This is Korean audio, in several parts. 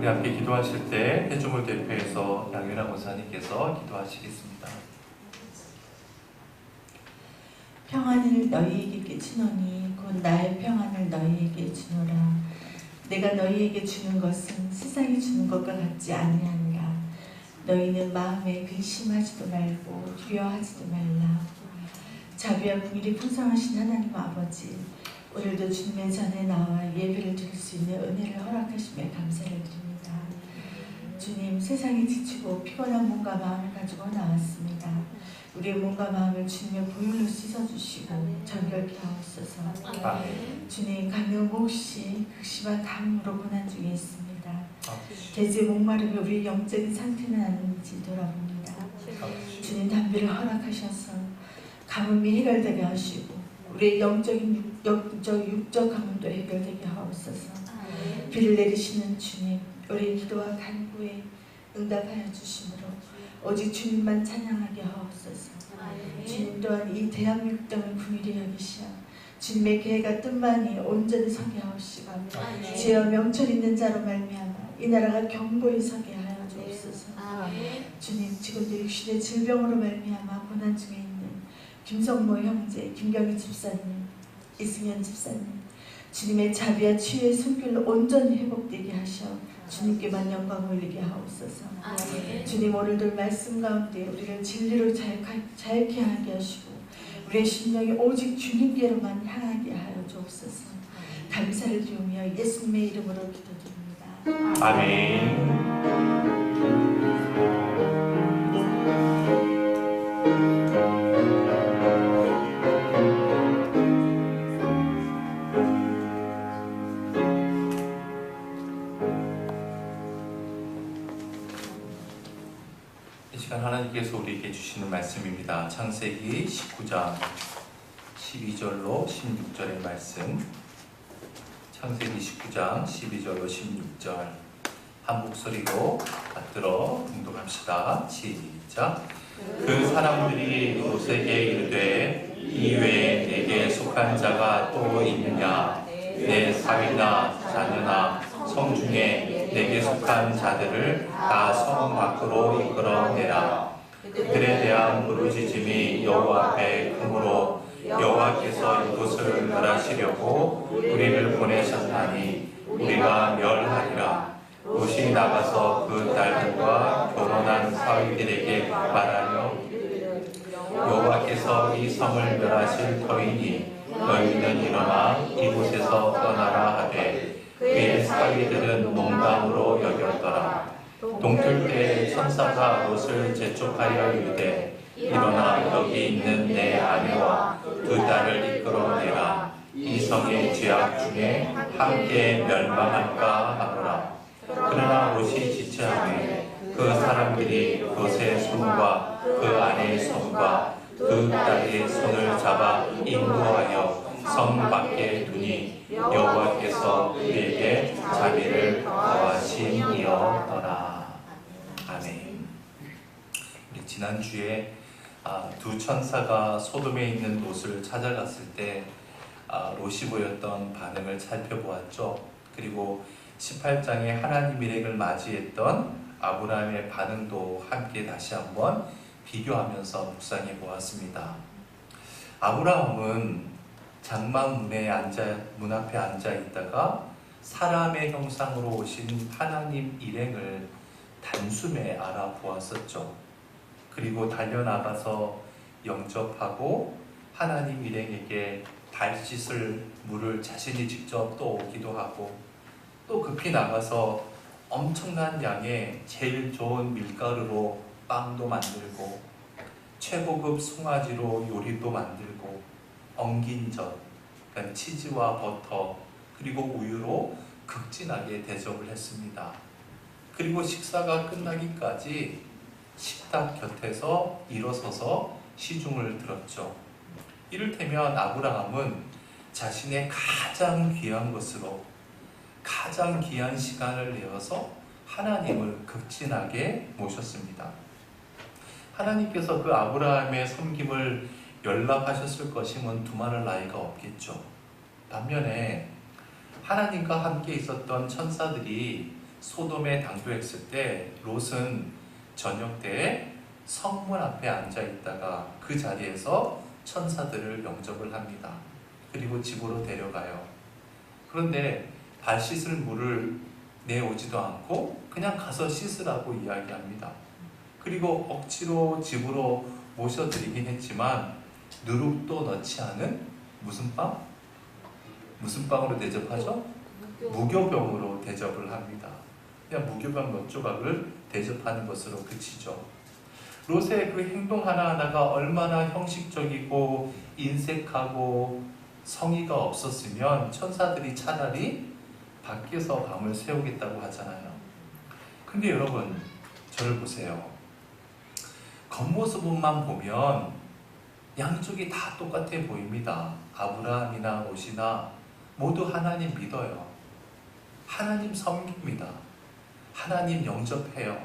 함께 기도하실 때 회중을 대표해서 양윤아 권사님께서 기도하시겠습니다. 평안을 너희에게 끼치노니 곧 나의 평안을 너희에게 주노라. 내가 너희에게 주는 것은 세상이 주는 것과 같지 아니하니라. 너희는 마음에 근심하지도 말고 두려워하지도 말라. 자비와 긍휼이 풍성하신 하나님 아버지, 오늘도 주님의 전에 나와 예배를 드릴 수 있는 은혜를 허락하시며 감사를 드립니다. 주님, 세상이 지치고 피곤한 몸과 마음을 가지고 나왔습니다. 우리의 몸과 마음을 주님의 보혈로 씻어주시고 정결케 하옵소서. 주님, 강력 몫이 극심한 감으로 고난 중에 있습니다. 대지의 목마름이 우리의 영적인 상태는 아닌지 돌아봅니다. 주님, 담비를 허락하셔서 가뭄이 해결되게 하시고 우리의 영적인 육적 가뭄도 해결되게 하옵소서. 비를 내리시는 주님, 우리의 기도와 간구에 응답하여 주심으로 오직 주님만 찬양하게 하옵소서. 주님 또한 이 대한민국 땅을 긍휼히 여기시어 주님의 계획과 뜻만이 온전히 서게 하옵시고 지혜와 명철 있는 자로 말미암아 이 나라가 견고히 서게 하여 주옵소서. 주님, 지금도 육신의 질병으로 말미암아 고난 중에 있는 김성모 형제, 김경희 집사님, 이승현 집사님, 주님의 자비와 치유의 손길로 온전히 회복되게 하셔 주님께만 영광 올리게 하옵소서. 주님, 오늘도 말씀 가운데 우리를 진리로 자유케 하게 하시고 우리의 심령이 오직 주님께로만 향하게 하여 주옵소서. 감사를 드리며 예수님의 이름으로 기도드립니다. 아멘. 하나님께서 우리에게 주시는 말씀입니다. 창세기 19장 12절로 16절의 말씀. 창세기 19장 12절로 16절 한 목소리로 받들어 봉독합시다. 시작. 그 사람들이 롯에게 이르되 이 외에 내게 속한 자가 또 있느냐? 내 사위나 자녀나 성 중에 내게 속한 자들을 다 성 밖으로 이끌어내라. 그들에 대한 부르짖음이 여호와 앞에 크므로 여호와께서 이곳을 멸하시려고 우리를 보내셨나니 우리가 멸하리라. 롯이 나가서 그 딸들과 결혼한 사위들에게 말하며 여호와께서 이 성을 멸하실 터이니 너희는 일어나 이곳에서 떠나라 하되 그의 사위들은 농담으로 여겼더라. 동틀 때 천사가 롯을 재촉하여 이르되 일어나 여기 있는 내 아내와 두 딸을 이끌어내라. 이 성의 죄악 중에 함께 멸망할까 하노라. 그러나 롯이 지체하매 그 사람들이 롯의 손과 그 아내의 손과 그 딸의 손을 잡아 인도하여 성 밖에 두니 여호와께서 그에게 자비를 더하심이었더라. 아멘. 우리 지난주에 두 천사가 소돔에 있는 롯을 찾아갔을 때 롯이 보였던 반응을 살펴보았죠. 그리고 18장에 하나님 일행을 맞이했던 아브라함의 반응도 함께 다시 한번 비교하면서 묵상해 보았습니다. 아브라함은 장막 문 앞에 앉아 있다가 사람의 형상으로 오신 하나님 일행을 단숨에 알아보았었죠. 그리고 달려나가서 영접하고 하나님 일행에게 발 씻을 물을 자신이 직접 또 오기도 하고 또 급히 나가서 엄청난 양의 제일 좋은 밀가루로 빵도 만들고 최고급 송아지로 요리도 만들고 엉긴 젓, 그러니까 치즈와 버터 그리고 우유로 극진하게 대접을 했습니다. 그리고 식사가 끝나기까지 식탁 곁에서 일어서서 시중을 들었죠. 이를테면 아브라함은 자신의 가장 귀한 것으로 가장 귀한 시간을 내어서 하나님을 극진하게 모셨습니다. 하나님께서 그 아브라함의 섬김을 연락하셨을 것임은 두말할 나위가 없겠죠. 반면에 하나님과 함께 있었던 천사들이 소돔에 당도했을 때 롯은 저녁 때에 성문 앞에 앉아 있다가 그 자리에서 천사들을 영접을 합니다. 그리고 집으로 데려가요. 그런데 발 씻을 물을 내오지도 않고 그냥 가서 씻으라고 이야기합니다. 그리고 억지로 집으로 모셔드리긴 했지만 누룩도 넣지 않은 무슨 빵? 무슨 빵으로 대접하죠? 무교병으로 대접을 합니다. 그냥 무교병 몇 조각을 대접하는 것으로 그치죠. 롯의 그 행동 하나하나가 얼마나 형식적이고 인색하고 성의가 없었으면 천사들이 차라리 밖에서 밤을 새우겠다고 하잖아요. 근데 여러분, 저를 보세요. 겉모습만 보면 양쪽이 다 똑같아 보입니다. 아브라함이나 롯이나 모두 하나님 믿어요. 하나님 섬깁니다. 하나님 영접해요.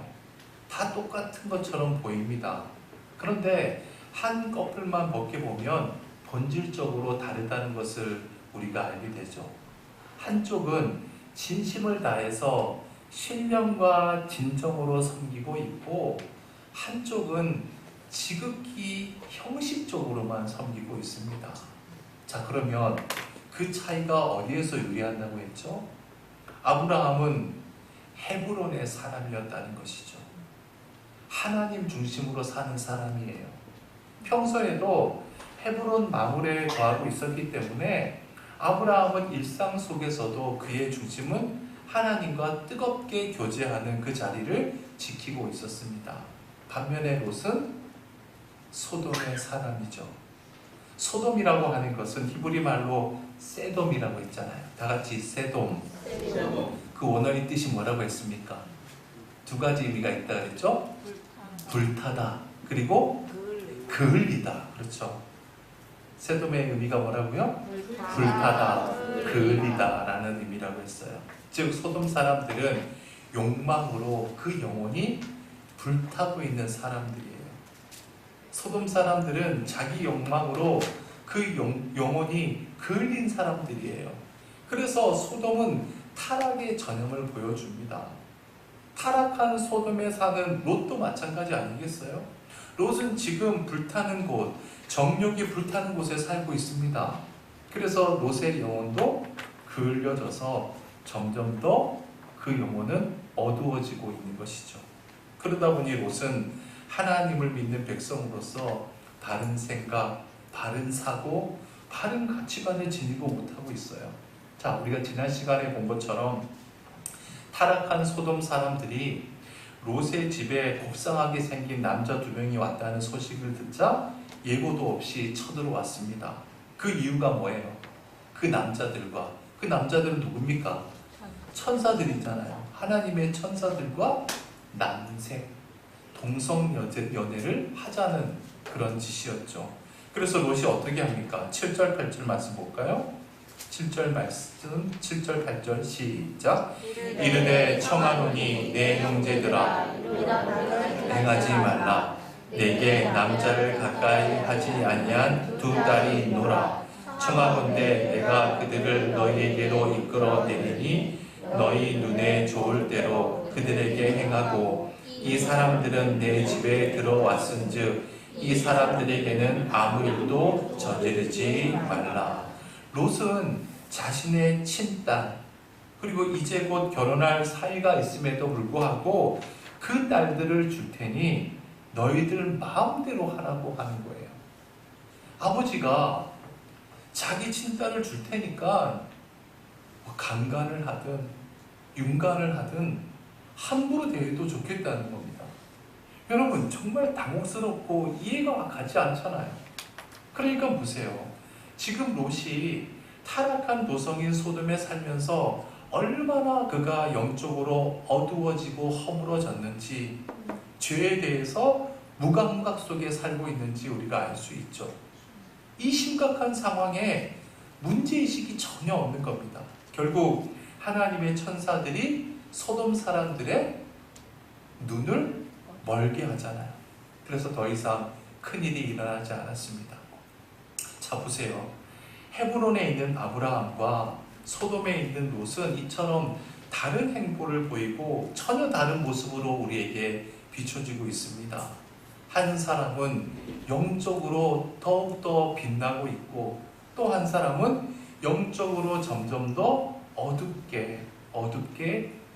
다 똑같은 것처럼 보입니다. 그런데 한꺼풀만 벗겨보면 본질적으로 다르다는 것을 우리가 알게 되죠. 한쪽은 진심을 다해서 신령과 진정으로 섬기고 있고, 한쪽은 지극히 형식적으로만 섬기고 있습니다. 자, 그러면 그 차이가 어디에서 유래한다고 했죠? 아브라함은 헤브론의 사람이었다는 것이죠. 하나님 중심으로 사는 사람이에요. 평소에도 헤브론 마물에 거하고 있었기 때문에 아브라함은 일상 속에서도 그의 중심은 하나님과 뜨겁게 교제하는 그 자리를 지키고 있었습니다. 반면에 롯은 소돔의 사람이죠. 소돔이라고 하는 것은 히브리 말로 세돔이라고 있잖아요. 다 같이 세돔. 그 원어의 뜻이 뭐라고 했습니까? 두 가지 의미가 있다 그랬죠? 불타다. 그리고 그을리다. 그렇죠. 세돔의 의미가 뭐라고요? 불타다, 그을리다 라는 의미라고 했어요. 즉 소돔 사람들은 욕망으로 그 영혼이 불타고 있는 사람들이에요. 소돔 사람들은 자기 욕망으로 그 영혼이 그을린 사람들이에요. 그래서 소돔은 타락의 전형을 보여줍니다. 타락한 소돔에 사는 롯도 마찬가지 아니겠어요? 롯은 지금 불타는 곳, 정욕이 불타는 곳에 살고 있습니다. 그래서 롯의 영혼도 그을려져서 점점 더 그 영혼은 어두워지고 있는 것이죠. 그러다 보니 롯은 하나님을 믿는 백성으로서 바른 생각, 바른 사고, 바른 가치관을 지니고 못하고 있어요. 자, 우리가 지난 시간에 본 것처럼 타락한 소돔 사람들이 롯의 집에 곱상하게 생긴 남자 2명이 왔다는 소식을 듣자 예고도 없이 쳐들어왔습니다. 그 이유가 뭐예요? 그 남자들은 누굽니까? 천사들이잖아요. 하나님의 천사들과 남색, 동성연애를 하자는 그런 짓이었죠. 그래서 롯이 어떻게 합니까? 7절 8절 말씀 볼까요? 7절 말씀, 7절 8절 시작. 이르되 청하노니 내 형제들아 행하지 말라. 내게 남자를 가까이 하지 아니한 2 딸이 있노라. 청하건대 내가 그들을 너희에게로 이끌어내리니 너희 눈에 좋을 대로 그들에게 행하고, 이 사람들은 내 집에 들어왔은즉 이 사람들에게는 아무 일도 저지르지 말라. 롯은 자신의 친딸, 그리고 이제 곧 결혼할 사이가 있음에도 불구하고 그 딸들을 줄 테니 너희들 마음대로 하라고 하는 거예요. 아버지가 자기 친딸을 줄 테니까 강간을 하든 윤간을 하든 함부로 대해도 좋겠다는 겁니다. 여러분, 정말 당혹스럽고 이해가 가지 않잖아요. 그러니까 보세요. 지금 롯이 타락한 도성인 소돔에 살면서 얼마나 그가 영적으로 어두워지고 허물어졌는지, 죄에 대해서 무감각 속에 살고 있는지 우리가 알 수 있죠. 이 심각한 상황에 문제의식이 전혀 없는 겁니다. 결국 하나님의 천사들이 소돔 사람들의 눈을 멀게 하잖아요. 그래서 더 이상 큰일이 일어나지 않았습니다. 자, 보세요. 헤브론에 있는 아브라함과 소돔에 있는 롯은 이처럼 다른 행보를 보이고 전혀 다른 모습으로 우리에게 비춰지고 있습니다. 한 사람은 영적으로 더욱더 빛나고 있고 또 한 사람은 영적으로 점점 더 어둡게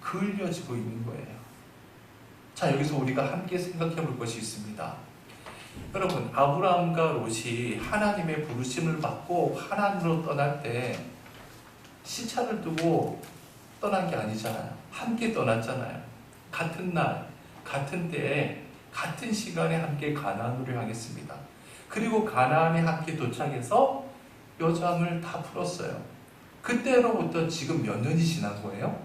그을려지고 있는 거예요. 자, 여기서 우리가 함께 생각해 볼 것이 있습니다. 여러분, 아브라함과 롯이 하나님의 부르심을 받고 하나님으로 떠날 때 시차를 두고 떠난 게 아니잖아요. 함께 떠났잖아요. 같은 날, 같은 때에, 같은 시간에 함께 가나안으로 향했습니다. 그리고 가나안에 함께 도착해서 여정을 다 풀었어요. 그때로부터 지금 몇 년이 지난 거예요?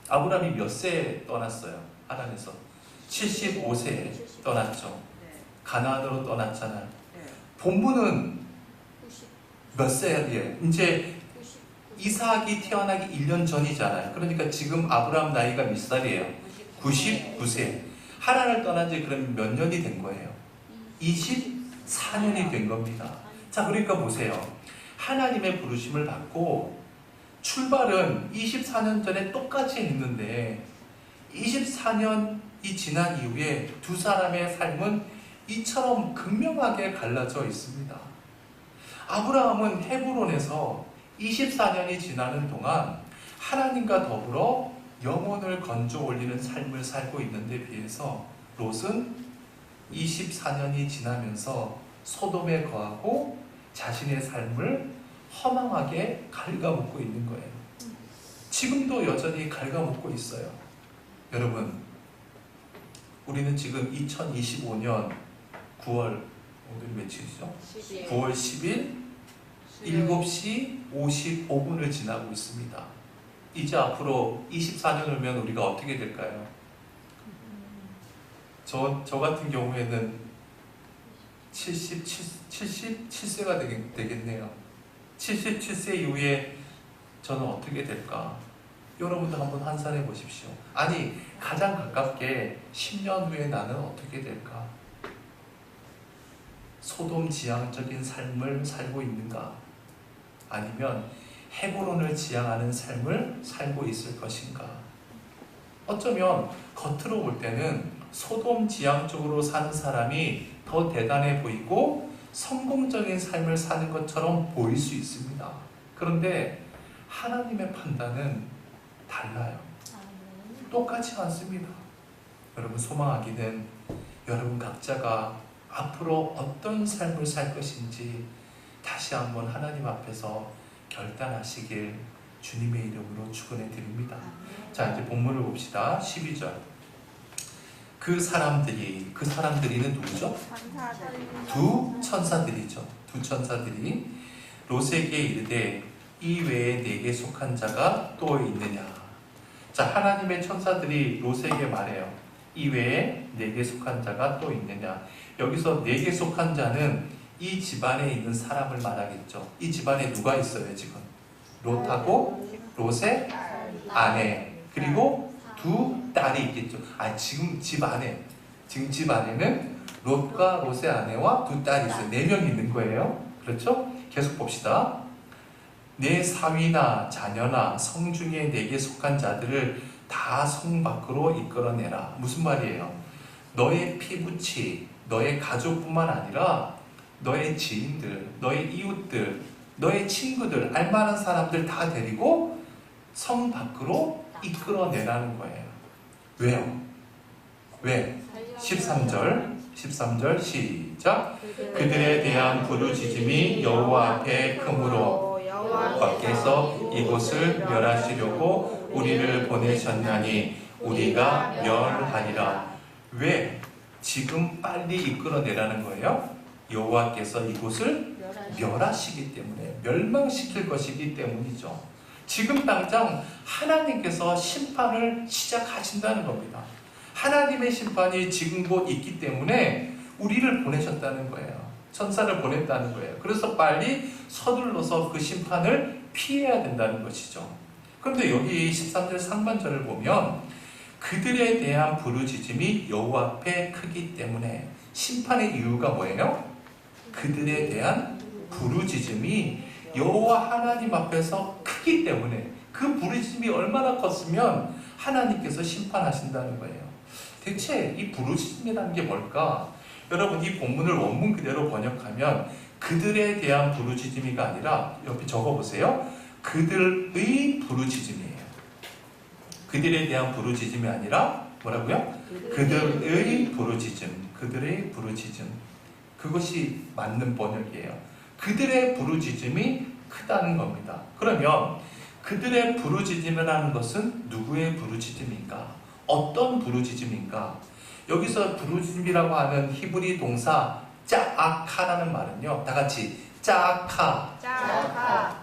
아브라함이 몇 세에 떠났어요? 하란에서 75세에 떠났죠. 가나안으로 떠났잖아요. 본문은 몇 세에? 이제 이삭이 태어나기 1년 전이잖아요. 그러니까 지금 아브라함 나이가 몇 살이에요? 99세. 하란을 떠난 지 그럼 몇 년이 된 거예요? 24년이 된 겁니다. 자, 그러니까 보세요. 하나님의 부르심을 받고 출발은 24년 전에 똑같이 했는데 24년이 지난 이후에 두 사람의 삶은 이처럼 극명하게 갈라져 있습니다. 아브라함은 헤브론에서 24년이 지나는 동안 하나님과 더불어 영혼을 건져 올리는 삶을 살고 있는데 비해서 롯은 24년이 지나면서 소돔에 거하고 자신의 삶을 허망하게 갉아먹고 있는 거예요. 지금도 여전히 갉아먹고 있어요. 여러분, 우리는 지금 2025년 9월, 오늘이 며칠이죠? 9월 10일 7시 55분을 지나고 있습니다. 이제 앞으로 24년 후면 우리가 어떻게 될까요? 저 같은 경우에는 77세가 되겠네요. 77세 이후에 저는 어떻게 될까? 여러분도 한번 환산해 보십시오. 아니, 가장 가깝게 10년 후에 나는 어떻게 될까? 소돔 지향적인 삶을 살고 있는가? 아니면 헤브론을 지향하는 삶을 살고 있을 것인가? 어쩌면 겉으로 볼 때는 소돔 지향적으로 사는 사람이 더 대단해 보이고 성공적인 삶을 사는 것처럼 보일 수 있습니다. 그런데 하나님의 판단은 달라요. 똑같지 않습니다. 여러분, 소망하기는 여러분 각자가 앞으로 어떤 삶을 살 것인지 다시 한번 하나님 앞에서 결단하시길 주님의 이름으로 축원해 드립니다. 자, 이제 본문을 봅시다. 12절. 그 사람들이는 누구죠? 두 천사들이죠. 두 천사들이 롯에게 이르되 이 외에 내게 속한 자가 또 있느냐. 자, 하나님의 천사들이 롯에게 말해요. 이 외에 내게 속한 자가 또 있느냐. 여기서 내게 속한 자는 이 집안에 있는 사람을 말하겠죠. 이 집안에 누가 있어요 지금? 롯하고 롯의 아내 그리고 두 딸이 있겠죠. 지금 집 안에는 롯과 롯의 아내와 두 딸이 있어요. 4명이 있는 거예요. 그렇죠? 계속 봅시다. 내 사위나 자녀나 성중에 내게 속한 자들을 다 성 밖으로 이끌어내라. 무슨 말이에요? 너의 피부치, 너의 가족뿐만 아니라 너의 지인들, 너의 이웃들, 너의 친구들, 알만한 사람들 다 데리고 성 밖으로 이끌어내라는 거예요. 왜요? 왜? 13절 시작. 그들에 대한 부르짖음이 여호와 앞에 크므로 여호와께서 이곳을 멸하시려고 우리를 보내셨나니 우리가 멸하리라. 왜? 지금 빨리 이끌어내라는 거예요? 여호와께서 이곳을 멸하시기 때문에, 멸망시킬 것이기 때문이죠. 지금 당장 하나님께서 심판을 시작하신다는 겁니다. 하나님의 심판이 지금 곧 있기 때문에 우리를 보내셨다는 거예요. 천사를 보냈다는 거예요. 그래서 빨리 서둘러서 그 심판을 피해야 된다는 것이죠. 그런데 여기 13절 상반절을 보면 그들에 대한 부르짖음이 여호와 앞에 크기 때문에, 심판의 이유가 뭐예요? 그들에 대한 부르짖음이 여호와 하나님 앞에서 크기 때문에, 그 부르짖음이 얼마나 컸으면 하나님께서 심판하신다는 거예요. 대체 이 부르짖음이라는 게 뭘까? 여러분, 이 본문을 원문 그대로 번역하면 그들에 대한 부르짖음이가 아니라 옆에 적어보세요. 그들의 부르짖음이에요. 그들에 대한 부르짖음이 아니라 뭐라고요? 그들의 부르짖음. 그들의 부르짖음. 그것이 맞는 번역이에요. 그들의 부르짖음이 크다는 겁니다. 그러면 그들의 부르짖음이라는 것은 누구의 부르짖음인가? 어떤 부르짖음인가? 여기서 부르짖음이라고 하는 히브리 동사 짜아카라는 말은요, 다 같이 짜아카.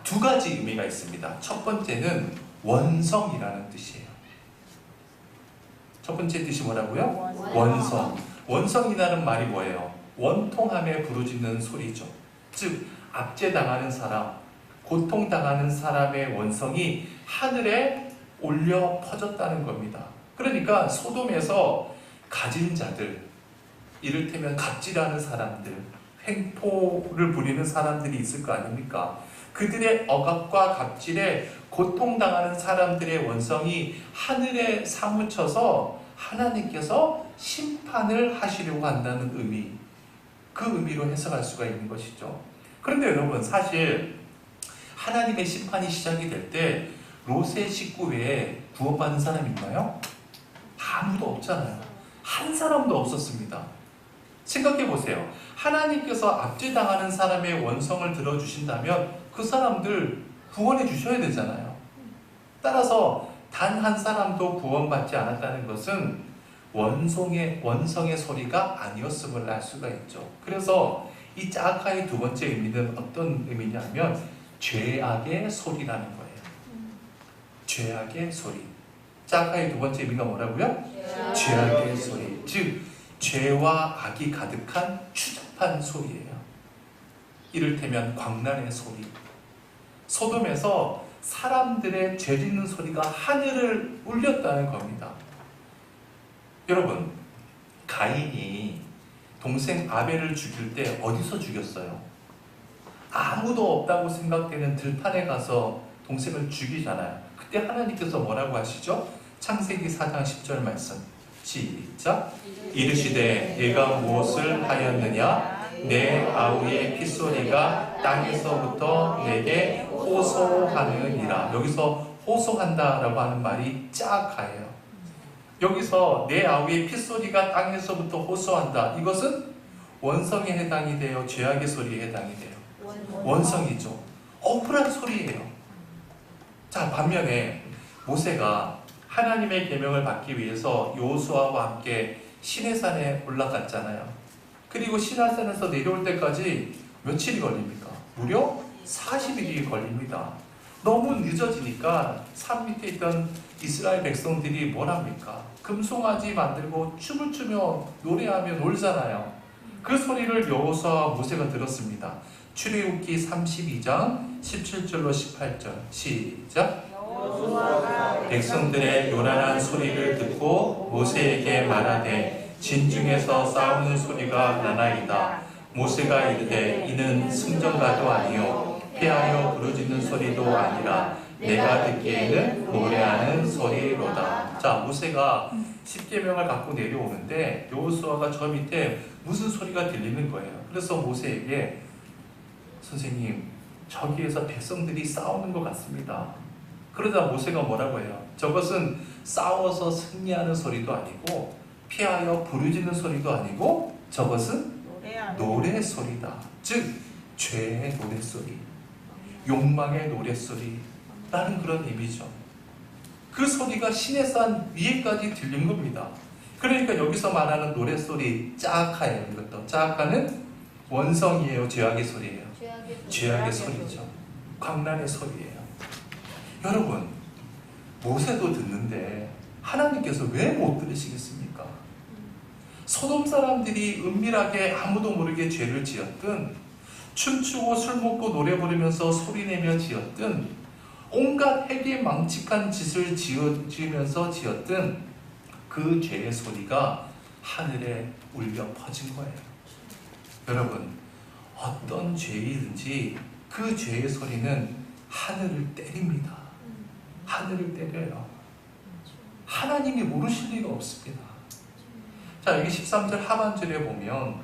두 가지 의미가 있습니다. 첫 번째는 원성이라는 뜻이에요. 첫 번째 뜻이 뭐라고요? 원성. 원성이라는 말이 뭐예요? 원통함에 부르짖는 소리죠. 즉 압제당하는 사람, 고통당하는 사람의 원성이 하늘에 올려 퍼졌다는 겁니다. 그러니까 소돔에서 가진 자들, 이를테면 갑질하는 사람들, 횡포를 부리는 사람들이 있을 거 아닙니까? 그들의 억압과 갑질에 고통당하는 사람들의 원성이 하늘에 사무쳐서 하나님께서 심판을 하시려고 한다는 의미, 그 의미로 해석할 수가 있는 것이죠. 그런데 여러분, 사실 하나님의 심판이 시작이 될 때 롯의 식구 외에 구원받은 사람이 있나요? 아무도 없잖아요. 한 사람도 없었습니다. 생각해 보세요. 하나님께서 압제당하는 사람의 원성을 들어주신다면 그 사람들 구원해 주셔야 되잖아요. 따라서 단 한 사람도 구원받지 않았다는 것은 원성의 소리가 아니었음을 알 수가 있죠. 그래서 이 짜카의 두 번째 의미는 어떤 의미냐면 죄악의 소리라는 거예요. 죄악의 소리. 짜카의 두 번째 의미가 뭐라고요? 죄악의 소리. 즉 죄와 악이 가득한 추잡한 소리예요. 이를테면 광란의 소리. 소돔에서 사람들의 죄짓는 소리가 하늘을 울렸다는 겁니다. 여러분, 가인이 동생 아벨을 죽일 때 어디서 죽였어요? 아무도 없다고 생각되는 들판에 가서 동생을 죽이잖아요. 그때 하나님께서 뭐라고 하시죠? 창세기 4장 10절 말씀 시작. 이르시되 내가 무엇을 하였느냐? 내 아우의 핏소리가 땅에서부터 내게 호소하느니라. 여기서 호소한다라고 하는 말이 짜카예요. 여기서 내 아우의 핏소리가 땅에서부터 호소한다. 이것은 원성에 해당이 돼요? 죄악의 소리에 해당이 돼요? 원성이죠. 억울한 소리예요. 자, 반면에 모세가 하나님의 계명을 받기 위해서 여호수아와 함께 시내산에 올라갔잖아요. 그리고 시내산에서 내려올 때까지 며칠이 걸립니까? 무려 40일이 걸립니다. 너무 늦어지니까 산 밑에 있던 이스라엘 백성들이 뭘 합니까? 금송아지 만들고 춤을 추며 노래하며 놀잖아요. 그 소리를 여호수아와 모세가 들었습니다. 출애굽기 32장 17절로 18절 시작. 백성들의 요란한 소리를 듣고 모세에게 말하되 진중에서 싸우는 소리가 나나이다. 모세가 이르되 이는 승전가도 아니요 패하여 부르짖는 소리도 아니라 내가 듣기에는 노래하는 소리로다. 자, 모세가 십계명을 갖고 내려오는데 여호수아가 저 밑에 무슨 소리가 들리는 거예요. 그래서 모세에게 선생님, 저기에서 백성들이 싸우는 것 같습니다. 그러자 모세가 뭐라고 해요? 저것은 싸워서 승리하는 소리도 아니고 피하여 부르짖는 소리도 아니고 저것은 노래 소리다. 즉 죄의 노래 소리, 욕망의 노래 소리라는 그런 의미죠. 그 소리가 시내산 위에까지 들린 겁니다. 그러니까 여기서 말하는 노래 소리 짜아카예요. 이것도 짜아카는 원성이에요, 죄악의 소리예요? 죄악의 소리죠. 광란의 소리예요. 여러분, 모세도 듣는데 하나님께서 왜 못 들으시겠습니까? 소돔 사람들이 은밀하게 아무도 모르게 죄를 지었든 춤추고 술 먹고 노래 부르면서 소리내며 지었든 온갖 해괴 망측한 짓을 지으면서 지었든 그 죄의 소리가 하늘에 울려 퍼진 거예요. 여러분, 어떤 죄이든지 그 죄의 소리는 하늘을 때립니다. 하늘을 때려요. 하나님이 모르실 리가 없습니다. 자, 여기 13절 하반절에 보면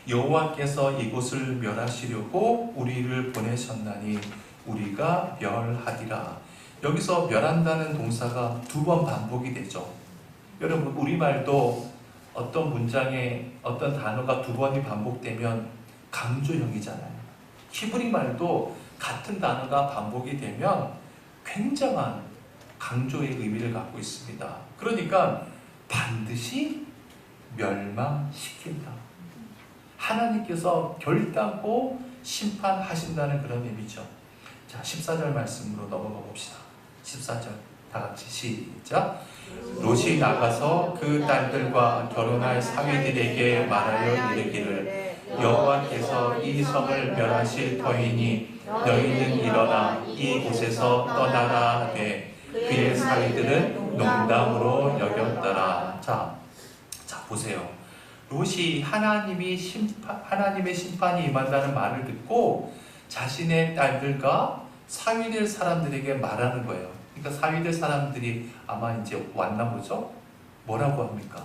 여호와께서 이곳을 멸하시려고 우리를 보내셨나니 우리가 멸하리라. 여기서 멸한다는 동사가 2번 반복이 되죠. 여러분, 우리말도 어떤 문장에 어떤 단어가 2번이 반복되면 강조형이잖아요. 히브리 말도 같은 단어가 반복이 되면 굉장한 강조의 의미를 갖고 있습니다. 그러니까 반드시 멸망시킨다. 하나님께서 결단코 심판하신다는 그런 의미죠. 자, 14절 말씀으로 넘어가 봅시다. 14절 다 같이 시작. 롯이 나가서 그 딸들과 결혼할 사위들에게 말하여 이르기를 여호와께서 이 성을 멸하실 터이니 너희는 일어나 이곳에서 떠나라 하되 그의 사위들은 농담으로 여겼더라. 자 보세요. 롯이 하나님의 심판이 임한다는 말을 듣고 자신의 딸들과 사위될 사람들에게 말하는 거예요. 그러니까 사위될 사람들이 아마 이제 왔나 보죠? 뭐라고 합니까?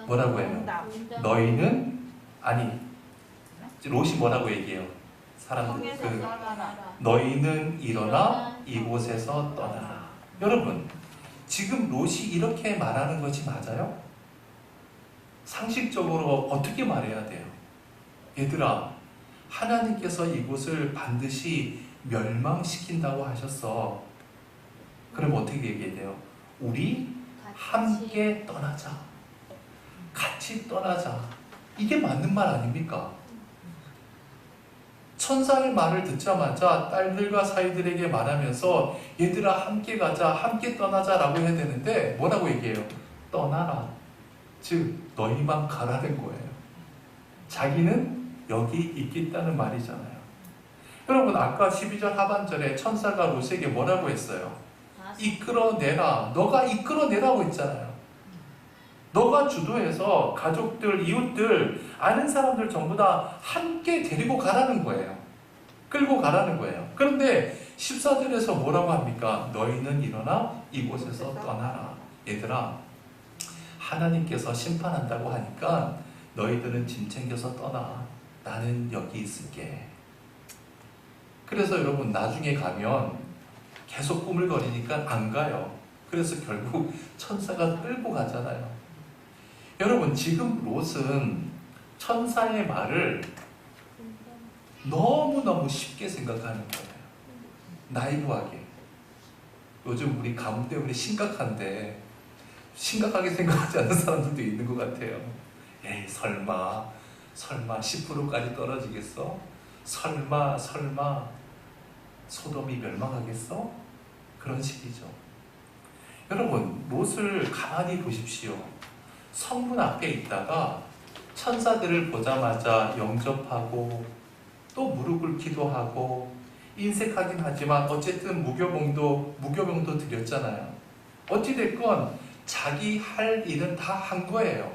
뭐라고 해요? 너희는, 아니, 롯이 뭐라고 얘기해요? 사람들, 너희는 일어나 이곳에서 떠나라. 여러분, 지금 롯이 이렇게 말하는 것이 맞아요? 상식적으로 어떻게 말해야 돼요? 얘들아, 하나님께서 이곳을 반드시 멸망시킨다고 하셨어. 그럼 어떻게 얘기해야 돼요? 우리 함께 떠나자. 같이 떠나자. 이게 맞는 말 아닙니까? 천사의 말을 듣자마자 딸들과 사위들에게 말하면서 얘들아 함께 가자, 함께 떠나자라고 해야 되는데 뭐라고 얘기해요? 떠나라. 즉 너희만 가라는 거예요. 자기는 여기 있겠다는 말이잖아요. 여러분, 아까 12절 하반절에 천사가 롯에게 뭐라고 했어요? 이끌어내라. 너가 이끌어내라고 했잖아요. 너가 주도해서 가족들, 이웃들, 아는 사람들 전부 다 함께 데리고 가라는 거예요. 끌고 가라는 거예요. 그런데 14절에서 뭐라고 합니까? 너희는 일어나 이곳에서 떠나라. 얘들아, 하나님께서 심판한다고 하니까 너희들은 짐 챙겨서 떠나. 나는 여기 있을게. 그래서 여러분, 나중에 가면 계속 꾸물거리니까 안 가요. 그래서 결국 천사가 끌고 가잖아요. 여러분, 지금 롯은 천사의 말을 너무너무 쉽게 생각하는 거예요. 나이브하게. 요즘 우리 가뭄 때문에 심각한데 심각하게 생각하지 않는 사람들도 있는 것 같아요. 에이, 설마 10%까지 떨어지겠어? 설마 소돔이 멸망하겠어? 그런 식이죠. 여러분, 롯을 가만히 보십시오. 성문 앞에 있다가 천사들을 보자마자 영접하고 또 무릎 꿇기도 하고 인색하긴 하지만 어쨌든 무교병도 드렸잖아요. 어찌됐건 자기 할 일은 다 한 거예요.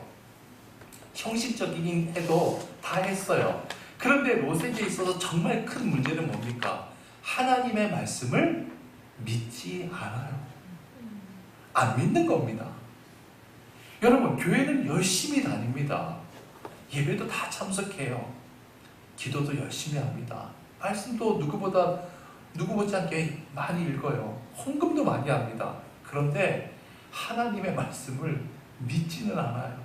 형식적이긴 해도 다 했어요. 그런데 롯에게 있어서 정말 큰 문제는 뭡니까? 하나님의 말씀을 믿지 않아요. 안 믿는 겁니다. 여러분, 교회는 열심히 다닙니다. 예배도 다 참석해요. 기도도 열심히 합니다. 말씀도 누구 못지않게 많이 읽어요. 헌금도 많이 합니다. 그런데 하나님의 말씀을 믿지는 않아요.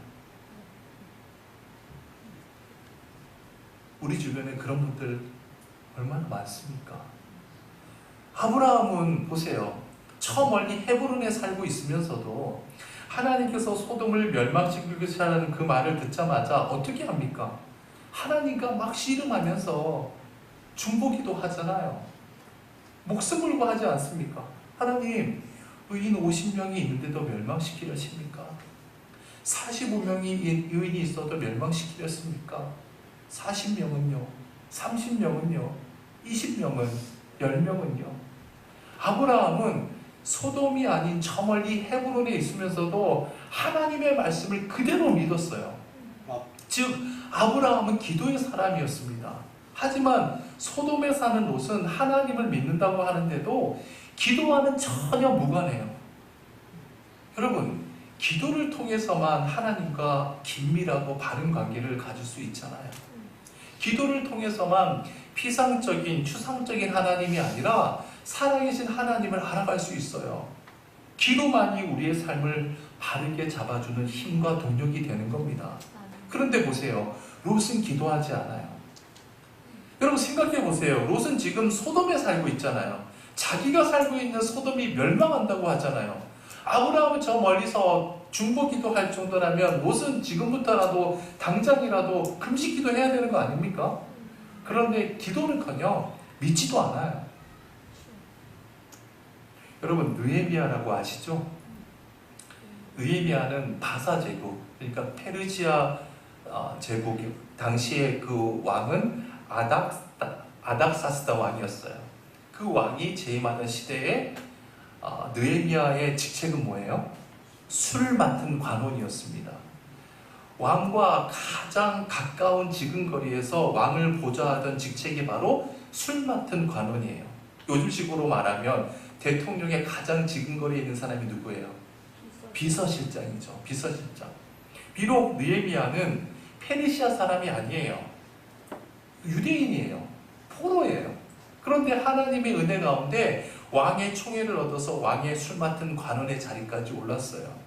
우리 주변에 그런 분들 얼마나 많습니까? 아브라함은 보세요. 저 멀리 헤브론에 살고 있으면서도 하나님께서 소돔을 멸망시키겠다는 그 말을 듣자마자 어떻게 합니까? 하나님과 막 씨름하면서 중보기도 하잖아요. 목숨 걸고 하지 않습니까? 하나님, 의인 50명이 있는데도 멸망시키려십니까? 45명이 의인이 있어도 멸망시키렸습니까? 40명은요? 30명은요? 20명은? 10명은요? 아브라함은 소돔이 아닌 저 멀리 헤브론에 있으면서도 하나님의 말씀을 그대로 믿었어요. 즉 아브라함은 기도의 사람이었습니다. 하지만 소돔에 사는 롯은 하나님을 믿는다고 하는데도 기도와는 전혀 무관해요. 여러분, 기도를 통해서만 하나님과 긴밀하고 바른 관계를 가질 수 있잖아요. 기도를 통해서만 피상적인, 추상적인 하나님이 아니라 살아계신 하나님을 알아갈 수 있어요. 기도만이 우리의 삶을 바르게 잡아주는 힘과 동력이 되는 겁니다. 그런데 보세요. 롯은 기도하지 않아요. 여러분 생각해 보세요. 롯은 지금 소돔에 살고 있잖아요. 자기가 살고 있는 소돔이 멸망한다고 하잖아요. 아브라함은 저 멀리서 중보기도 할 정도라면 롯은 지금부터라도 당장이라도 금식기도 해야 되는 거 아닙니까? 그런데 기도는커녕 믿지도 않아요. 여러분 느헤미야라고 아시죠? 느헤미야는 바사 제국, 그러니까 페르시아 제국 당시에 그 왕은 아닥사스다 왕이었어요. 그 왕이 재임하던 시대에 느헤미야의 직책은 뭐예요? 술 맡은 관원이었습니다. 왕과 가장 가까운 지근거리에서 왕을 보좌하던 직책이 바로 술 맡은 관원이에요. 요즘식으로 말하면 대통령의 가장 지근거리에 있는 사람이 누구예요? 비서실장이죠. 비서실장. 비록 느헤미야는 페르시아 사람이 아니에요. 유대인이에요. 포로예요. 그런데 하나님의 은혜 가운데 왕의 총애를 얻어서 왕의 술 맡은 관원의 자리까지 올랐어요.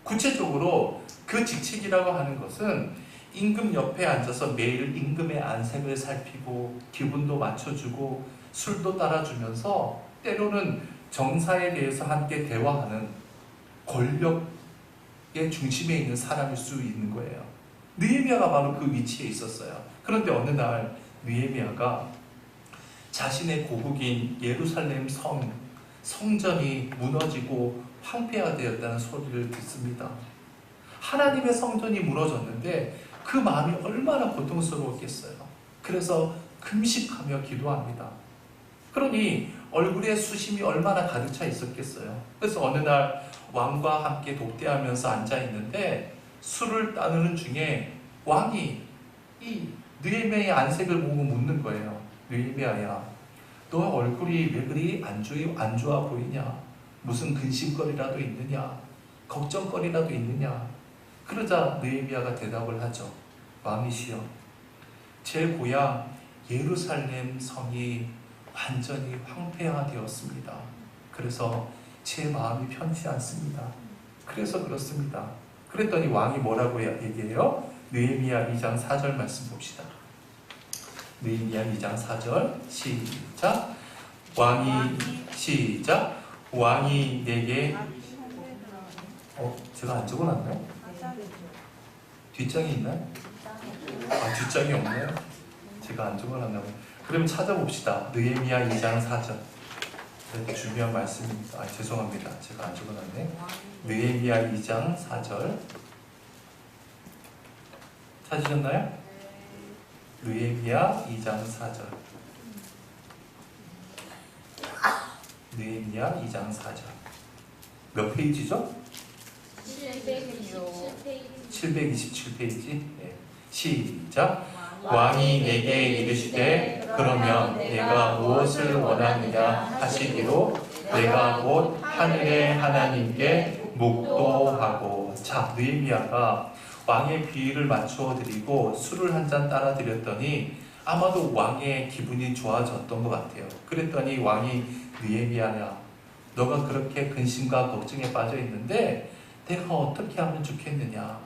구체적으로 그 직책이라고 하는 것은 임금 옆에 앉아서 매일 임금의 안색을 살피고 기분도 맞춰주고 술도 따라주면서 때로는 정사에 대해서 함께 대화하는 권력의 중심에 있는 사람일 수 있는 거예요. 느헤미야가 바로 그 위치에 있었어요. 그런데 어느 날 느헤미야가 자신의 고국인 예루살렘 성전이 무너지고 황폐화되었다는 소리를 듣습니다. 하나님의 성전이 무너졌는데 그 마음이 얼마나 고통스러웠겠어요. 그래서 금식하며 기도합니다. 그러니 얼굴에 수심이 얼마나 가득 차 있었겠어요. 그래서 어느 날 왕과 함께 독대하면서 앉아있는데 술을 따르는 중에 왕이 이 느헤미야의 안색을 보고 묻는 거예요. 느헤미야야, 너 얼굴이 왜 그리 안 좋아 보이냐? 무슨 근심거리라도 있느냐? 걱정거리라도 있느냐? 그러자 느헤미야가 대답을 하죠. 왕이시여, 제 고향 예루살렘 성이 완전히 황폐화되었습니다. 그래서 제 마음이 편치 않습니다. 그래서 그렇습니다. 그랬더니 왕이 뭐라고 얘기해요? 느헤미야 2장 4절 말씀 봅시다. 느헤미야 2장 4절 시작. 왕이 내게 제가 안 적어놨나요? 뒷장이 있나요? 뒷장이 없나요? 제가 안 적어놨나요? 그럼 찾아봅시다. 느헤미야 2장 4절. 중요한 말씀입니다. 죄송합니다. 제가 안 적어놨네. 느헤미야 2장 4절 찾으셨나요? 느헤미야 2장 4절. 느헤미야 2장 4절. 몇 페이지죠? 727페이지. 네. 시작. 왕이 내게 이르시되 그러면 내가 무엇을 원하느냐 하시기로 내가 곧 하늘의 하나님께 묵도하고. 자, 느헤미야가 왕의 비위를 맞추어 드리고 술을 한 잔 따라 드렸더니 아마도 왕의 기분이 좋아졌던 것 같아요. 그랬더니 왕이 느헤미야야, 너가 그렇게 근심과 걱정에 빠져 있는데 내가 어떻게 하면 좋겠느냐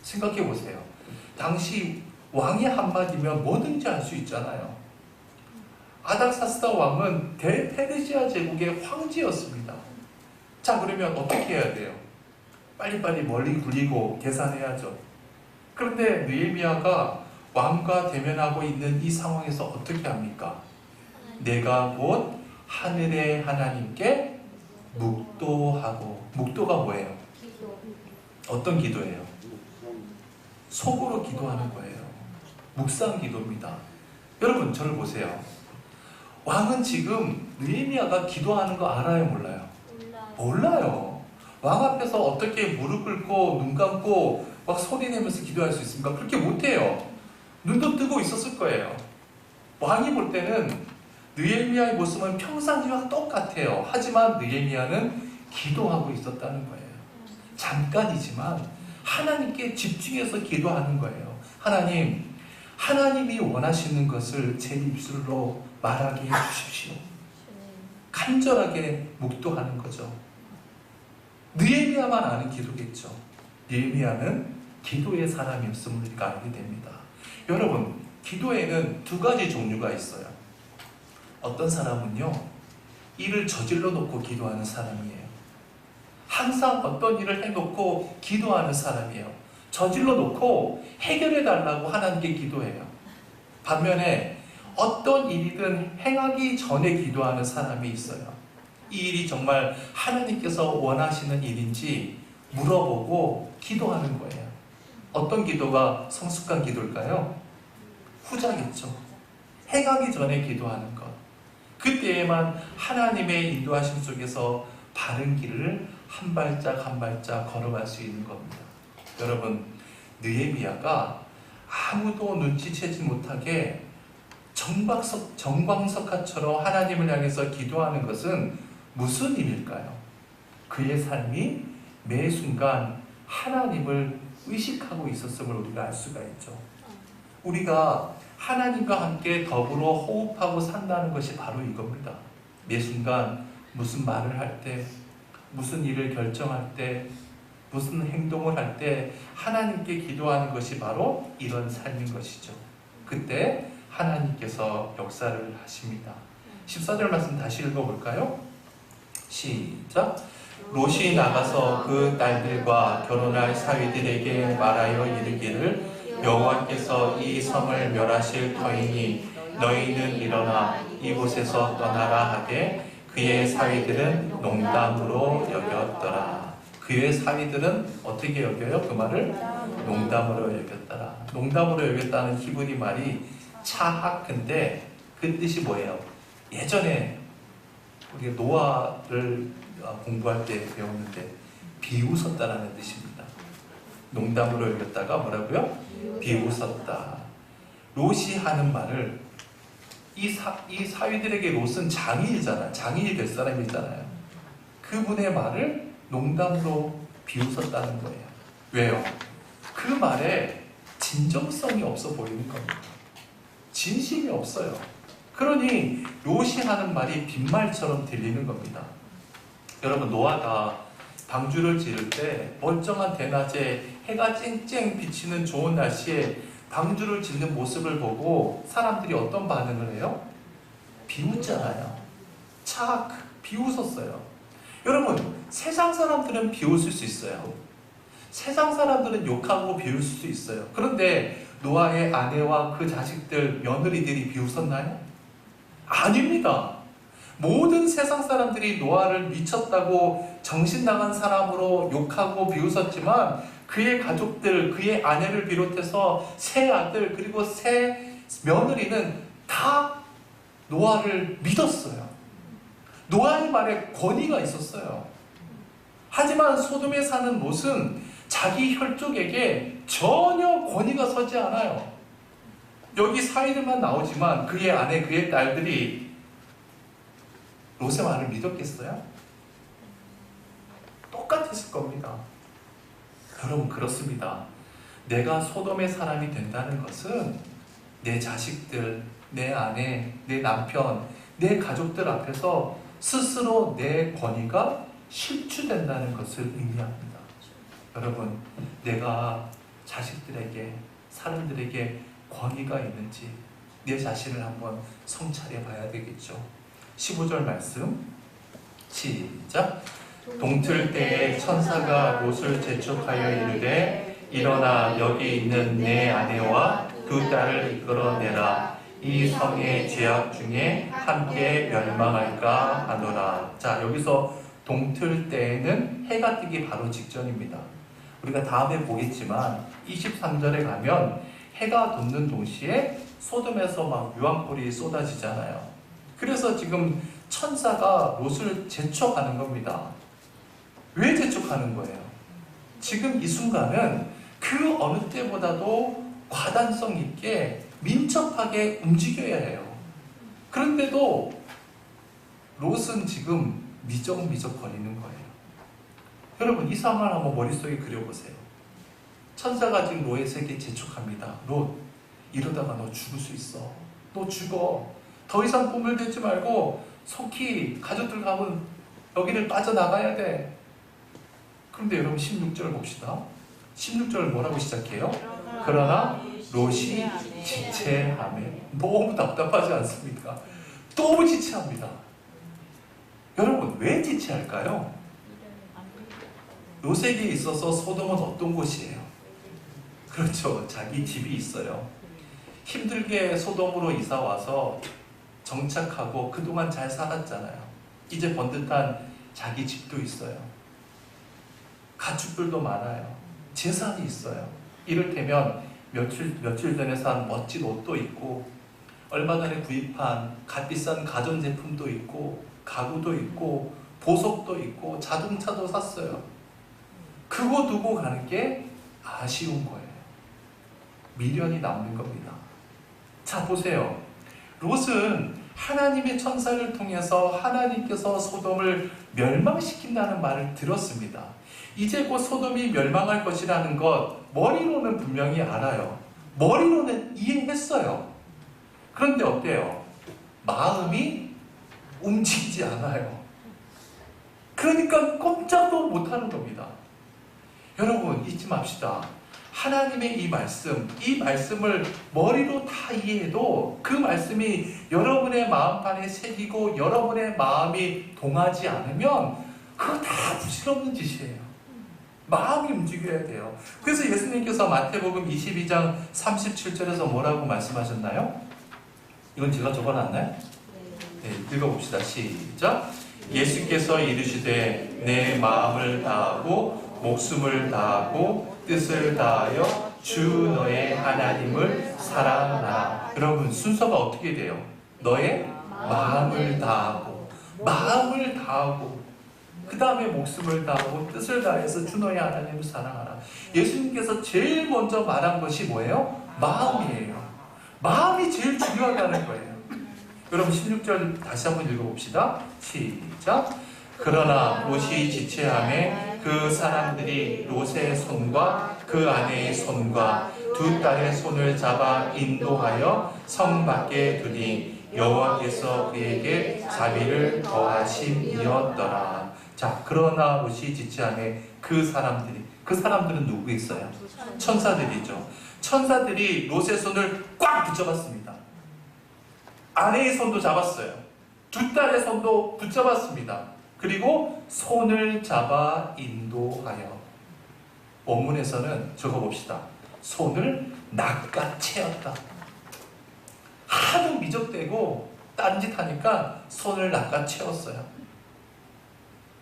생각해 보세요. 당시 왕의 한마디면 뭐든지 할 수 있잖아요. 아닥사스다 왕은 대페르시아 제국의 황제였습니다. 자, 그러면 어떻게 해야 돼요? 빨리빨리 멀리 굴리고 계산해야죠. 그런데 느헤미야가 왕과 대면하고 있는 이 상황에서 어떻게 합니까? 내가 곧 하늘의 하나님께 묵도하고. 묵도가 뭐예요? 어떤 기도예요? 속으로 기도하는 거예요. 묵상 기도입니다. 여러분, 저를 보세요. 왕은 지금 느헤미야가 기도하는 거 알아요, 몰라요? 몰라요. 왕 앞에서 어떻게 무릎 꿇고 눈 감고 막 소리 내면서 기도할 수 있습니까? 그렇게 못해요. 눈도 뜨고 있었을 거예요. 왕이 볼 때는 느헤미야의 모습은 평상시와 똑같아요. 하지만 느헤미야는 기도하고 있었다는 거예요. 잠깐이지만 하나님께 집중해서 기도하는 거예요. 하나님, 하나님이 원하시는 것을 제 입술로 말하게 해주십시오. 간절하게 묵도하는 거죠. 느헤미야만 아는 기도겠죠. 느헤미야는 기도의 사람이었음을 우리가 알게 됩니다. 여러분, 기도에는 두 가지 종류가 있어요. 어떤 사람은요, 일을 저질러 놓고 기도하는 사람이에요. 항상 어떤 일을 해놓고 기도하는 사람이에요. 저질러 놓고 해결해 달라고 하나님께 기도해요. 반면에 어떤 일이든 행하기 전에 기도하는 사람이 있어요. 이 일이 정말 하나님께서 원하시는 일인지 물어보고 기도하는 거예요. 어떤 기도가 성숙한 기도일까요? 후자겠죠. 행하기 전에 기도하는 것. 그때에만 하나님의 인도하심 속에서 바른 길을 한 발짝 한 발짝 걸어갈 수 있는 겁니다. 여러분, 느헤미야가 아무도 눈치채지 못하게 정광석화처럼 하나님을 향해서 기도하는 것은 무슨 의미일까요? 그의 삶이 매 순간 하나님을 의식하고 있었음을 우리가 알 수가 있죠. 우리가 하나님과 함께 더불어 호흡하고 산다는 것이 바로 이겁니다. 매 순간 무슨 말을 할 때, 무슨 일을 결정할 때, 무슨 행동을 할 때 하나님께 기도하는 것이 바로 이런 삶인 것이죠. 그때 하나님께서 역사를 하십니다. 14절 말씀 다시 읽어볼까요? 시작. 롯이 나가서 그 딸들과 결혼할 사위들에게 말하여 이르기를 여호와께서 이 성을 멸하실 터이니 너희는 일어나 이곳에서 떠나라 하되 그의 사위들은 농담으로 여겼더라. 그의 사위들은 어떻게 여겨요? 그 말을 농담으로 여겼더라. 농담으로 여겼다는 히브리 말이 차하크인데 그 뜻이 뭐예요? 예전에 우리가 노아를 공부할 때 배웠는데 비웃었다라는 뜻입니다. 농담으로 여겼다가 뭐라고요? 비웃었다. 롯이 하는 말을 이 사위들에게 롯은 장인이잖아요. 장인이 될 사람이잖아요. 그분의 말을 농담으로 비웃었다는 거예요. 왜요? 그 말에 진정성이 없어 보이는 겁니다. 진심이 없어요. 그러니 롯이 하는 말이 빈말처럼 들리는 겁니다. 여러분, 노아가 방주를 지을 때 멀쩡한 대낮에 해가 쨍쨍 비치는 좋은 날씨에 방주를 짓는 모습을 보고 사람들이 어떤 반응을 해요? 비웃잖아요. 착 비웃었어요. 여러분, 세상 사람들은 비웃을 수 있어요. 세상 사람들은 욕하고 비웃을 수 있어요. 그런데 노아의 아내와 그 자식들, 며느리들이 비웃었나요? 아닙니다. 모든 세상 사람들이 노아를 미쳤다고 정신 나간 사람으로 욕하고 비웃었지만 그의 가족들, 그의 아내를 비롯해서 세 아들 그리고 세 며느리는 다 노아를 믿었어요. 노아의 말에 권위가 있었어요. 하지만 소돔에 사는 롯은 자기 혈족에게 전혀 권위가 서지 않아요. 여기 사위들만 나오지만 그의 아내, 그의 딸들이 롯의 말을 믿었겠어요? 똑같았을 겁니다. 여러분, 그렇습니다. 내가 소돔의 사람이 된다는 것은 내 자식들, 내 아내, 내 남편, 내 가족들 앞에서 스스로 내 권위가 실추된다는 것을 의미합니다. 여러분, 내가 자식들에게, 사람들에게 권위가 있는지 내 자신을 한번 성찰해 봐야 되겠죠. 15절 말씀 시작. 동틀 때에 천사가 롯을 재촉하여 이르되 일어나 여기 있는 내 아내와 두 딸을 이끌어내라. 이 성의 죄악 중에 함께 멸망할까 하노라. 자, 여기서 동틀 때에는 해가 뜨기 바로 직전입니다. 우리가 다음에 보겠지만 23절에 가면 해가 돋는 동시에 소돔에서 막 유황불이 쏟아지잖아요. 그래서 지금 천사가 롯을 재촉하는 겁니다. 왜 재촉하는 거예요? 지금 이 순간은 그 어느 때보다도 과단성 있게 민첩하게 움직여야 해요. 그런데도 롯은 지금 미적미적 거리는 거예요. 여러분, 이 상황을 한번 머릿속에 그려보세요. 천사가 지금 롯에게 재촉합니다. 롯, 이러다가 너 죽을 수 있어. 너 죽어. 더 이상 꿈을 대지 말고 속히 가족들과 함은 여기를 빠져나가야 돼. 그런데 여러분 16절 봅시다. 16절 뭐라고 시작해요? 그러나 롯이 지체하며. 너무 답답하지 않습니까? 너무 지체합니다. 여러분, 왜 지체할까요? 롯에게 있어서 소돔은 어떤 곳이에요? 그렇죠. 자기 집이 있어요. 힘들게 소돔으로 이사 와서 정착하고 그동안 잘 살았잖아요. 이제 번듯한 자기 집도 있어요. 가축들도 많아요. 재산이 있어요. 이를테면 며칠 전에 산 멋진 옷도 있고, 얼마 전에 구입한 값비싼 가전제품도 있고, 가구도 있고, 보석도 있고, 자동차도 샀어요. 그거 두고 가는 게 아쉬운 거예요. 미련이 남는 겁니다. 자, 보세요. 롯은 하나님의 천사를 통해서 하나님께서 소돔을 멸망시킨다는 말을 들었습니다. 이제 곧 소돔이 멸망할 것이라는 것 머리로는 분명히 알아요. 머리로는 이해했어요. 그런데 어때요? 마음이 움직이지 않아요. 그러니까 꼼짝도 못하는 겁니다. 여러분, 잊지 맙시다. 하나님의 이 말씀을 머리로 다 이해해도 그 말씀이 여러분의 마음판에 새기고 여러분의 마음이 동하지 않으면 그거 다 부질없는 짓이에요. 마음이 움직여야 돼요. 그래서 예수님께서 마태복음 22장 37절에서 뭐라고 말씀하셨나요? 이건 제가 적어놨나요? 네, 읽어봅시다. 시작. 예수께서 이르시되 내 마음을 다하고 목숨을 다하고 뜻을 다하여 주 너의 하나님을 사랑하라. 여러분, 순서가 어떻게 돼요? 너의 마음을 다하고 그 다음에 목숨을 다하고 뜻을 다해서 주 너의 하나님을 사랑하라. 예수님께서 제일 먼저 말한 것이 뭐예요? 마음이에요. 마음이 제일 중요하다는 거예요. 여러분, 16절 다시 한번 읽어봅시다. 시작. 그러나 롯이 지체하매 그 사람들이 롯의 손과 그 아내의 손과 두 딸의 손을 잡아 인도하여 성 밖에 두니 여호와께서 그에게 자비를 더하심이었더라. 자, 그러나 롯이 지체하매 그 사람들은 누구 있어요? 천사들이죠. 천사들이 롯의 손을 꽉 붙잡았습니다. 아내의 손도 잡았어요. 두 딸의 손도 붙잡았습니다. 그리고 손을 잡아 인도하여. 원문에서는 적어봅시다. 손을 낚아채었다. 하도 미적대고 딴짓하니까 손을 낚아채웠어요.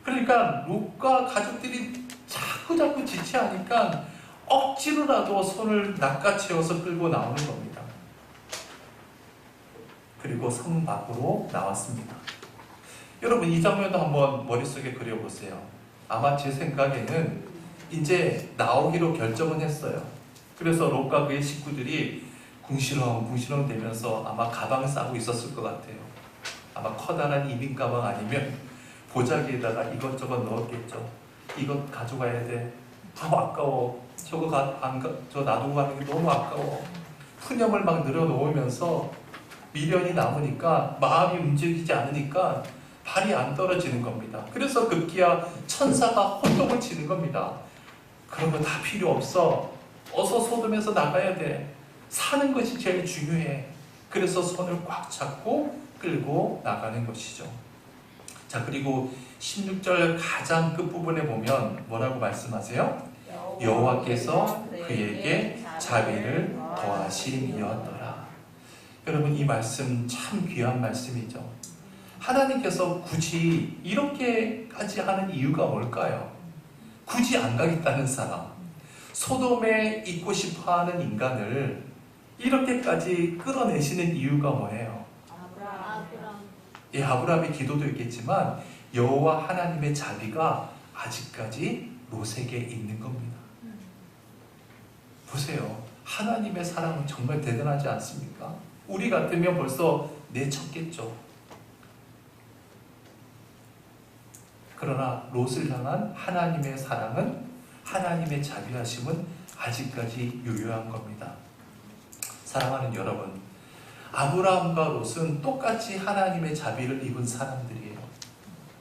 그러니까 롯과 가족들이 자꾸 지체하니까 억지로라도 손을 낚아채워서 끌고 나오는 겁니다. 그리고 성 밖으로 나왔습니다. 여러분, 이 장면도 한번 머릿속에 그려보세요. 아마 제 생각에는 이제 나오기로 결정은 했어요. 그래서 롯과 그의 식구들이 궁시렁 대면서 아마 가방을 싸고 있었을 것 같아요. 아마 커다란 이민 가방 아니면 보자기에다가 이것저것 넣었겠죠. 이것 가져가야 돼. 너무 아까워. 저 놔두고 가는 게 너무 아까워. 푸념을 막 늘어놓으면서 미련이 남으니까, 마음이 움직이지 않으니까 발이 안 떨어지는 겁니다. 그래서 급기야 천사가 혼동을 치는 겁니다. 그런 거 다 필요 없어. 어서 소돔에서 나가야 돼. 사는 것이 제일 중요해. 그래서 손을 꽉 잡고 끌고 나가는 것이죠. 자, 그리고 16절 가장 끝부분에 보면 뭐라고 말씀하세요? 여호와께서 그에게 자비를 더하심이었더라. 여러분, 이 말씀 참 귀한 말씀이죠. 하나님께서 굳이 이렇게까지 하는 이유가 뭘까요? 굳이 안 가겠다는 사람, 소돔에 있고 싶어하는 인간을 이렇게까지 끌어내시는 이유가 뭐예요? 아브라함의 기도도 있겠지만 여호와 하나님의 자비가 아직까지 롯에게 있는 겁니다. 보세요. 하나님의 사랑은 정말 대단하지 않습니까? 우리 같으면 벌써 내쳤겠죠. 그러나 롯을 향한 하나님의 사랑은, 하나님의 자비하심은 아직까지 유효한 겁니다. 사랑하는 여러분, 아브라함과 롯은 똑같이 하나님의 자비를 입은 사람들이에요.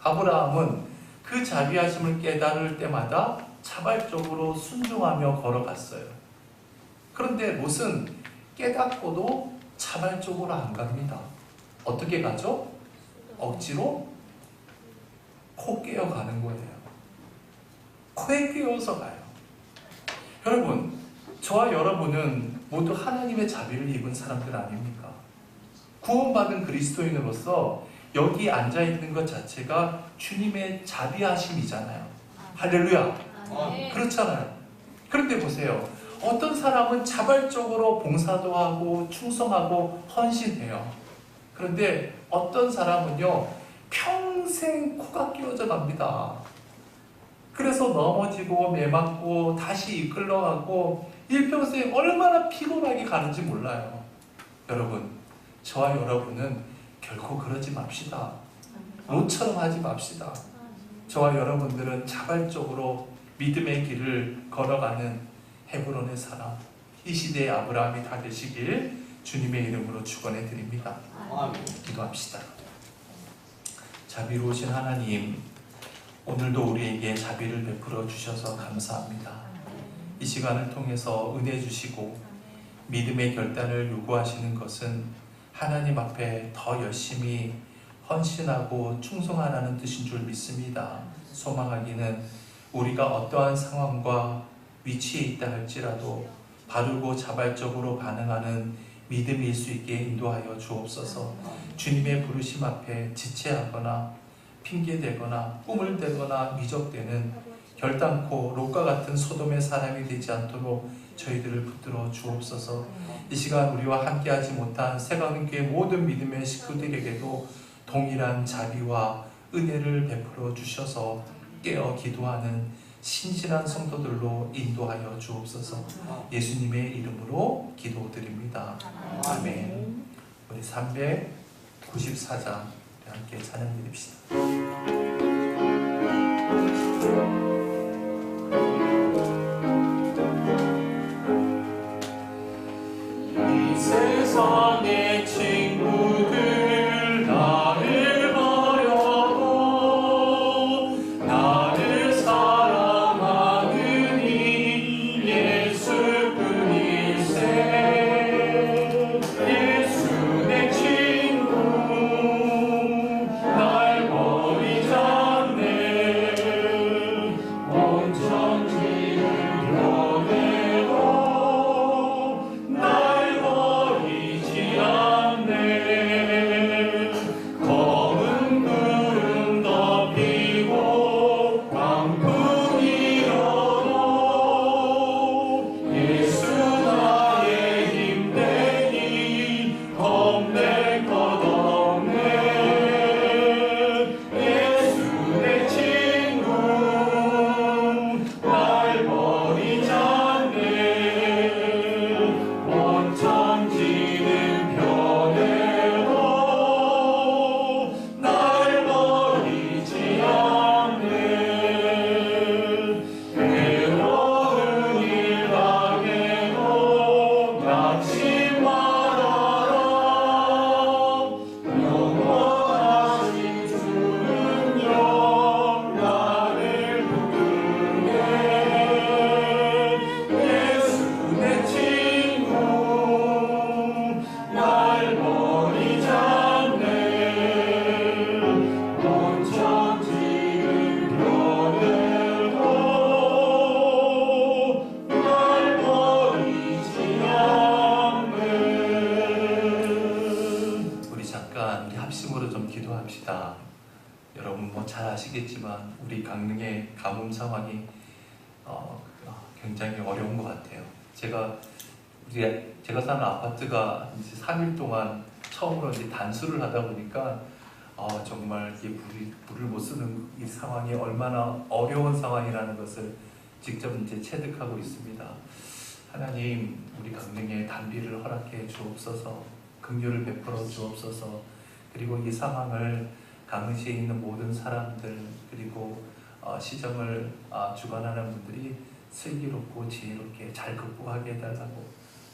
아브라함은 그 자비하심을 깨달을 때마다 자발적으로 순종하며 걸어갔어요. 그런데 롯은 깨닫고도 자발적으로 안 갑니다. 어떻게 가죠? 억지로 코 깨어가는 거예요. 코에 끼어서 가요. 여러분, 저와 여러분은 모두 하나님의 자비를 입은 사람들 아닙니까? 구원받은 그리스도인으로서 여기 앉아있는 것 자체가 주님의 자비하심이잖아요. 할렐루야. 그렇잖아요. 그런데 보세요. 어떤 사람은 자발적으로 봉사도 하고 충성하고 헌신해요. 그런데 어떤 사람은요, 평생 코가 끼어져 갑니다. 그래서 넘어지고 매맞고 다시 이끌러가고 일평생 얼마나 피곤하게 가는지 몰라요. 여러분, 저와 여러분은 결코 그러지 맙시다. 롯처럼 하지 맙시다. 저와 여러분들은 자발적으로 믿음의 길을 걸어가는 헤브론의 사람, 이 시대의 아브라함이 다 되시길 주님의 이름으로 축원해 드립니다. 기도합시다. 자비로우신 하나님, 오늘도 우리에게 자비를 베풀어 주셔서 감사합니다. 이 시간을 통해서 은혜 주시고 믿음의 결단을 요구하시는 것은 하나님 앞에 더 열심히 헌신하고 충성하라는 뜻인 줄 믿습니다. 소망하기는 우리가 어떠한 상황과 위치에 있다 할지라도 바르고 자발적으로 반응하는 믿음일 수 있게 인도하여 주옵소서. 주님의 부르심 앞에 지체하거나 핑계대거나 꿈을 대거나 미적대는 결단코 롯과 같은 소돔의 사람이 되지 않도록 저희들을 붙들어 주옵소서. 이 시간 우리와 함께하지 못한 새가은교회 모든 믿음의 식구들에게도 동일한 자비와 은혜를 베풀어 주셔서 깨어 기도하는 신실한 성도들로 인도하여 주옵소서. 예수님의 이름으로 기도드립니다. 아멘. 우리 394장 함께 찬양 드립시다. 이 세상의 친구들 나를 버려도 나를 사랑하는 이 예수뿐일세. 예수 내 친구 날 버리지 않네. 온 천지를 변해도 날 버리지 않네. 검은 구름 덮이고 광풍이 일어도 예수 나의 힘되니 겁낼 것 없네. 예수 내 친구 날 버리지 않네. 온 천지는 변해도 날 버리지 않네. 괴로운 일 당해도 낙심하라. 영원하신 주는요 나를 붙들네. 예수 내 친구 날 버리지 않네. 온 천지를 변해도 날 버리지 않네. 우리 잠깐 우리 합심으로 좀 기도합시다. 여러분 뭐 잘 아시겠지만 우리 강릉의 가뭄 상황이 굉장히 어려운 것 같아요. 제가 사는 아파트가 이제 3일 동안 처음으로 이제 단수를 하다 보니까 정말 이게 물을 못 쓰는 이 상황이 얼마나 어려운 상황이라는 것을 직접 이제 체득하고 있습니다. 하나님, 우리 강릉에 단비를 허락해 주옵소서. 긍휼을 베풀어 주옵소서. 그리고 이 상황을 강시에 있는 모든 사람들 그리고 시정을 주관하는 분들이 슬기롭고 지혜롭게 잘 극복하게 해달라고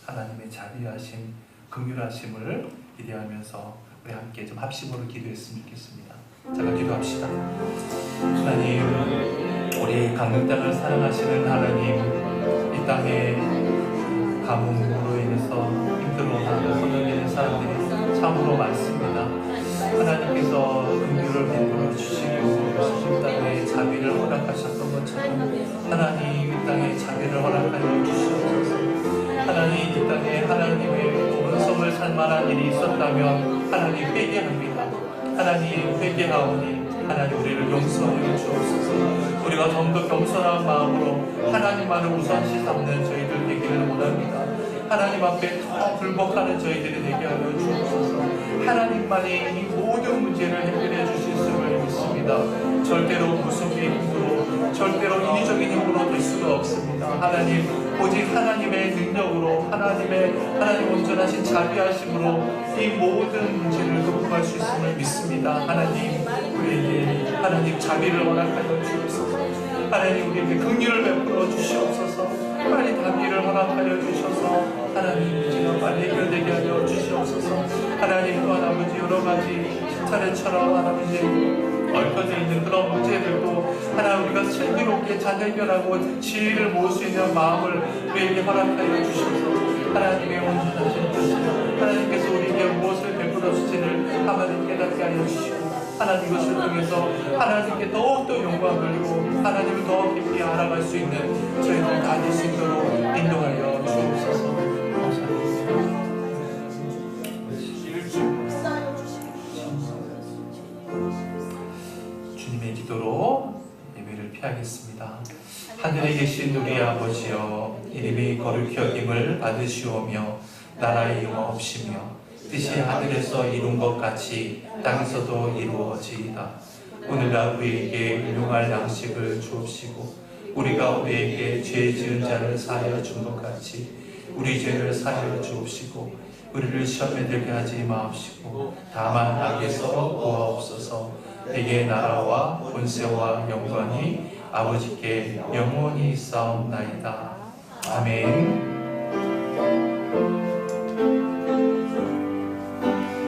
하나님의 자비하심, 긍휼하심을 기대하면서 우리 함께 좀 합심으로 기도했으면 좋겠습니다. 잠깐 기도합시다. 하나님, 우리 강릉 땅을 사랑하시는 하나님, 이 땅에 가뭄으로 인해서 힘들어하는 허덕이는 사람들이 참으로 많습니다. 하나님께서 긍휼을 베풀어 주시고 이 땅에 자비를 허락하셨던 것처럼 하나님 이 땅에 자비를 허락하여 주시옵소서. 하나님 이 땅에 하나님의 은성을 살 만한 일이 있었다면 하나님 회개합니다. 하나님 회개하오니 하나님 우리를 용서하여 주옵소서. 우리가 좀 더 겸손한 마음으로 하나님만을 우선시 삼는 저희들 되기를 원합니다. 하나님 앞에 더 불복하는 저희들이 되게 하여 주옵소서. 하나님만이 이 모든 문제를 해결해 주실 수를 믿습니다. 절대로 무속의 힘으로, 절대로 인위적인 힘으로 될 수가 없습니다. 하나님, 오직 하나님의 능력으로, 하나님 온전하신 자비하심으로 이 모든 문제를 극복할 수 있음을 믿습니다. 하나님, 우리에게 하나님 자비를 허락하여 주옵소서. 하나님, 우리에게 긍휼을 베풀어 주시옵소서. 빨리 답의를 허락하여 주셔서 하나님 문제가 빨리 해결되게 하여 주시옵소서. 하나님 또한 아버지 여러 가지 차례처럼 아버지 얽혀져 있는 그런 문제들도 하나님 우리가 슬기롭게 잘 해결하고 지혜를 모을 수 있는 마음을 우리에게 허락하여 주셔서 하나님의 온전하신 뜻 하나님께서 우리에게 무엇을 베풀어 주시를 하나님 깨닫게 하여 주시고 하나님 이것을 통해서 하나님께 더욱더 영광 돌리고 하나님을 더 깊이 알아갈 수 있는 저희들 다 될 수 있도록 인도하여 주옵소서. 감사합니다. 주님의 기도로 예배를 피하겠습니다. 하늘에 계신 우리 아버지여, 이름이 거룩히 여김을 받으시오며 나라의 영화없이며 뜻이 하늘에서 이룬 것 같이 땅에서도 이루어지이다. 오늘날 우리에게 일용할 양식을 주옵시고 우리가 우리에게 죄 지은 자를 사하여 준 것 같이 우리 죄를 사하여 주옵시고 우리를 시험에 들게 하지 마옵시고 다만 악에서 구하옵소서. 내게 나라와 권세와 영광이 아버지께 영원히 있사옵나이다. 아멘.